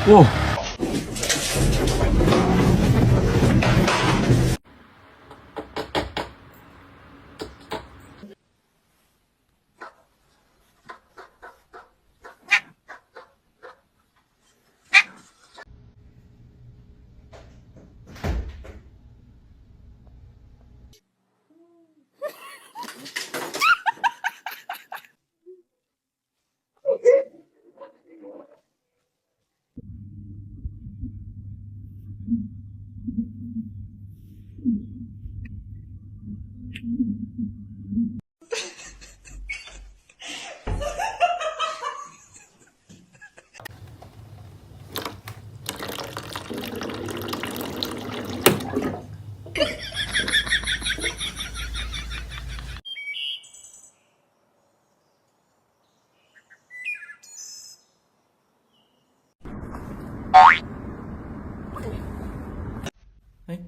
โอ้เฮ้ย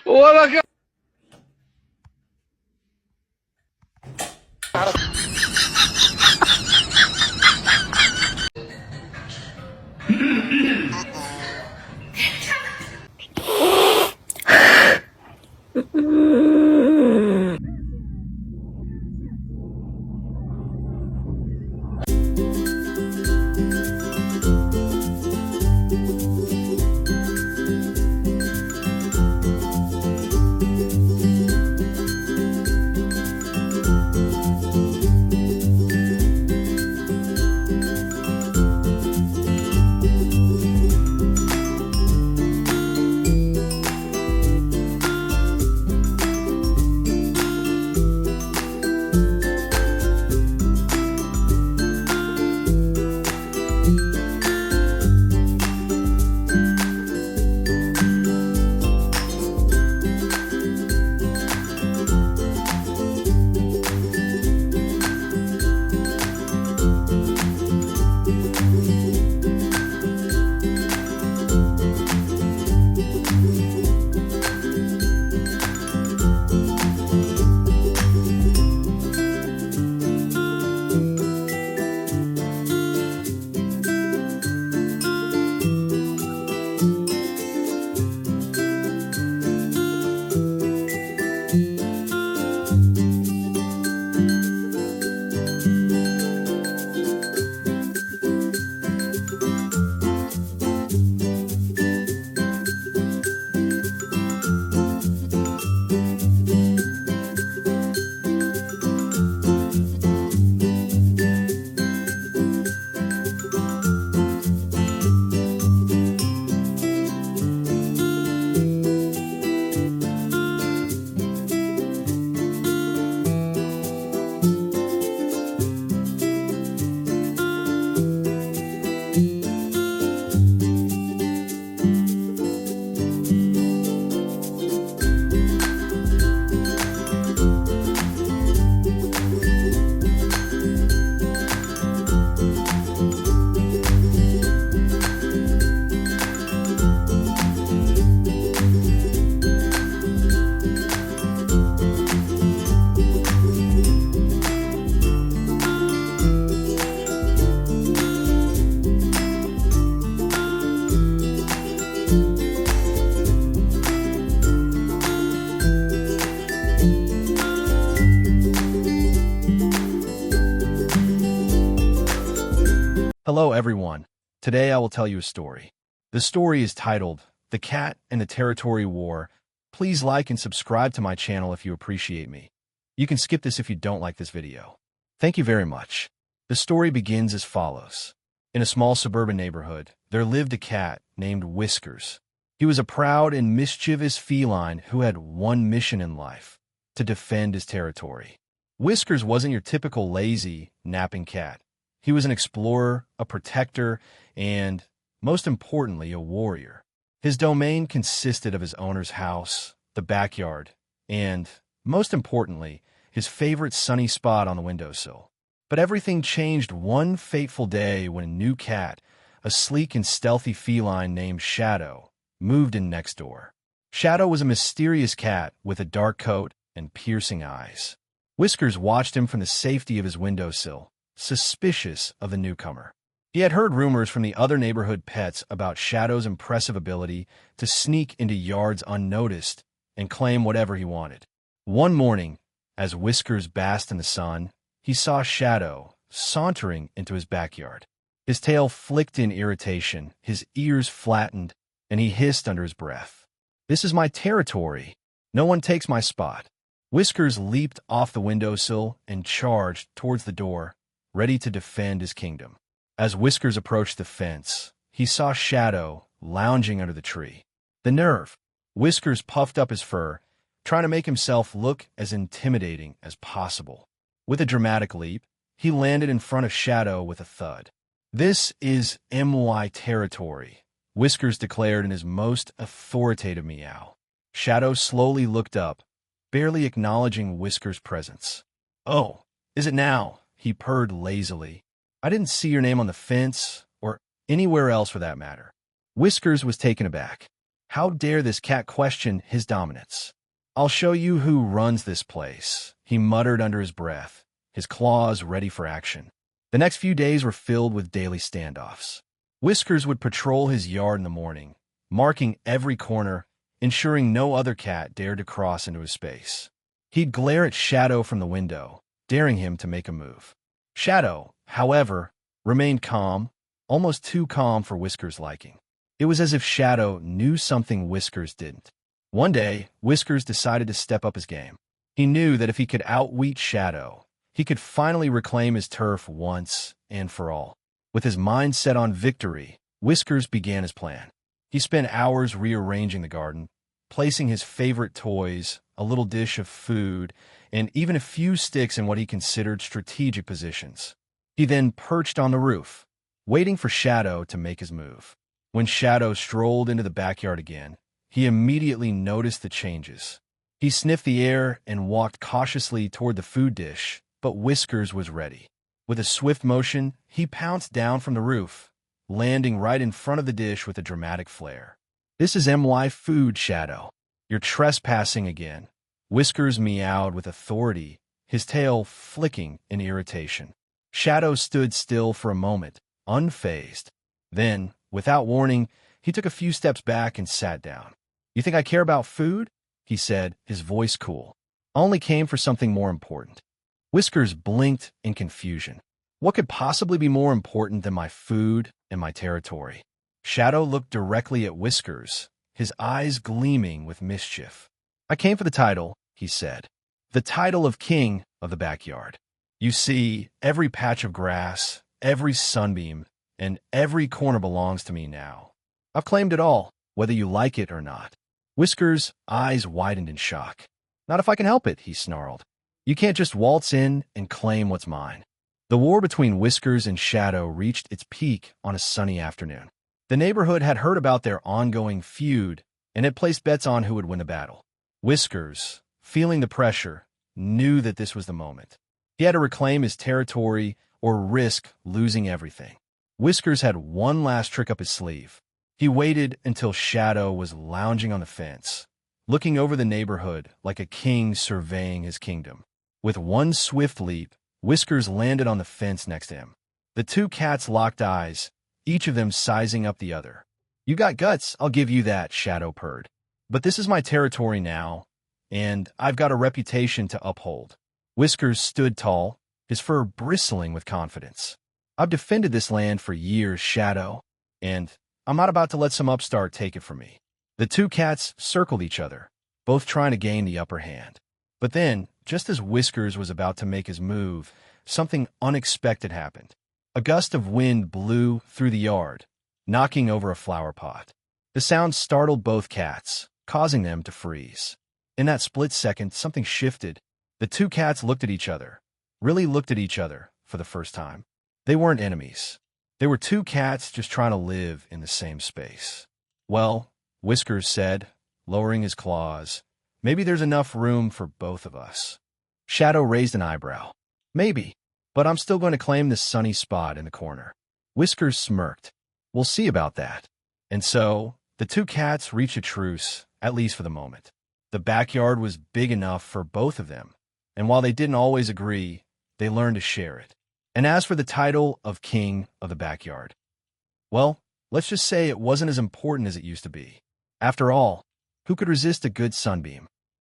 ولا كان. Hello everyone. Today I will tell you a story. The story is titled, The Cat and the Territory War. Please like and subscribe to my channel if you appreciate me. You can skip this if you don't like this video. Thank you very much. The story begins as follows. In a small suburban neighborhood, there lived a cat named Whiskers. He was a proud and mischievous feline who had one mission in life, to defend his territory. Whiskers wasn't your typical lazy, napping cat. He was an explorer, a protector, and, most importantly, a warrior. His domain consisted of his owner's house, the backyard, and, most importantly, his favorite sunny spot on the windowsill. But everything changed one fateful day when a new cat, a sleek and stealthy feline named Shadow, moved in next door. Shadow was a mysterious cat with a dark coat and piercing eyes. Whiskers watched him from the safety of his windowsill, suspicious of the newcomer. He had heard rumors from the other neighborhood pets about Shadow's impressive ability to sneak into yards unnoticed and claim whatever he wanted. One morning, as Whiskers basked in the sun, he saw Shadow sauntering into his backyard. His tail flicked in irritation, his ears flattened, and he hissed under his breath. "This is my territory. No one takes my spot." Whiskers leaped off the windowsill and charged towards the door, ready to defend his kingdom. As Whiskers approached the fence, he saw Shadow lounging under the tree. The nerve! Whiskers puffed up his fur, trying to make himself look as intimidating as possible. With a dramatic leap, he landed in front of Shadow with a thud. "This is my territory," Whiskers declared in his most authoritative meow. Shadow slowly looked up, barely acknowledging Whiskers' presence. "Oh, is it now?" he purred lazily. "I didn't see your name on the fence or anywhere else for that matter. Whiskers was taken aback. How dare this cat question his dominance? "I'll show you who runs this place," he muttered under his breath, his claws ready for action. The next few days were filled with daily standoffs. Whiskers would patrol his yard in the morning, marking every corner, ensuring no other cat dared to cross into his space. He'd glare at Shadow from the window, daring him to make a move. Shadow, however, remained calm, almost too calm for Whiskers' liking. It was as if Shadow knew something Whiskers didn't. One day, Whiskers decided to step up his game. He knew that if he could outwit Shadow, he could finally reclaim his turf once and for all. With his mind set on victory, Whiskers began his plan. He spent hours rearranging the garden, placing his favorite toys, a little dish of food, and even a few sticks in what he considered strategic positions. He then perched on the roof, waiting for Shadow to make his move. When Shadow strolled into the backyard again, he immediately noticed the changes. He sniffed the air and walked cautiously toward the food dish, but Whiskers was ready. With a swift motion, he pounced down from the roof, landing right in front of the dish with a dramatic flair. "This is MY food, Shadow. You're trespassing again." Whiskers meowed with authority, his tail flicking in irritation. Shadow stood still for a moment, unfazed. Then, without warning, he took a few steps back and sat down. "You think I care about food?" he said, his voice cool. "I only came for something more important." Whiskers blinked in confusion. What could possibly be more important than my food and my territory? Shadow looked directly at Whiskers, his eyes gleaming with mischief. "I came for the title," he said. "The title of king of the backyard. You see, every patch of grass, every sunbeam, and every corner belongs to me now. I've claimed it all, whether you like it or not." Whiskers' eyes widened in shock. "Not if I can help it," he snarled. "You can't just waltz in and claim what's mine." The war between Whiskers and Shadow reached its peak on a sunny afternoon. The neighborhood had heard about their ongoing feud and had placed bets on who would win the battle. Whiskers, feeling the pressure, knew that this was the moment. He had to reclaim his territory or risk losing everything. Whiskers had one last trick up his sleeve. He waited until Shadow was lounging on the fence, looking over the neighborhood like a king surveying his kingdom. With one swift leap, Whiskers landed on the fence next to him. The two cats locked eyes, each of them sizing up the other. "You got guts, I'll give you that," Shadow purred. "But this is my territory now, and I've got a reputation to uphold." Whiskers stood tall, his fur bristling with confidence. "I've defended this land for years, Shadow, and I'm not about to let some upstart take it from me." The two cats circled each other, both trying to gain the upper hand. But then, just as Whiskers was about to make his move, something unexpected happened. A gust of wind blew through the yard, knocking over a flower pot. The sound startled both cats, causing them to freeze. In that split second, something shifted. The two cats looked at each other, really looked at each other for the first time. They weren't enemies. They were two cats just trying to live in the same space. "Well," Whiskers said, lowering his claws, "maybe there's enough room for both of us." Shadow raised an eyebrow. "Maybe, but I'm still going to claim this sunny spot in the corner." Whiskers smirked. "We'll see about that." And so, the two cats reached a truce, at least for the moment. The backyard was big enough for both of them, and while they didn't always agree, they learned to share it. And as for the title of king of the backyard, well, let's just say it wasn't as important as it used to be. After all, who could resist a good sunbeam?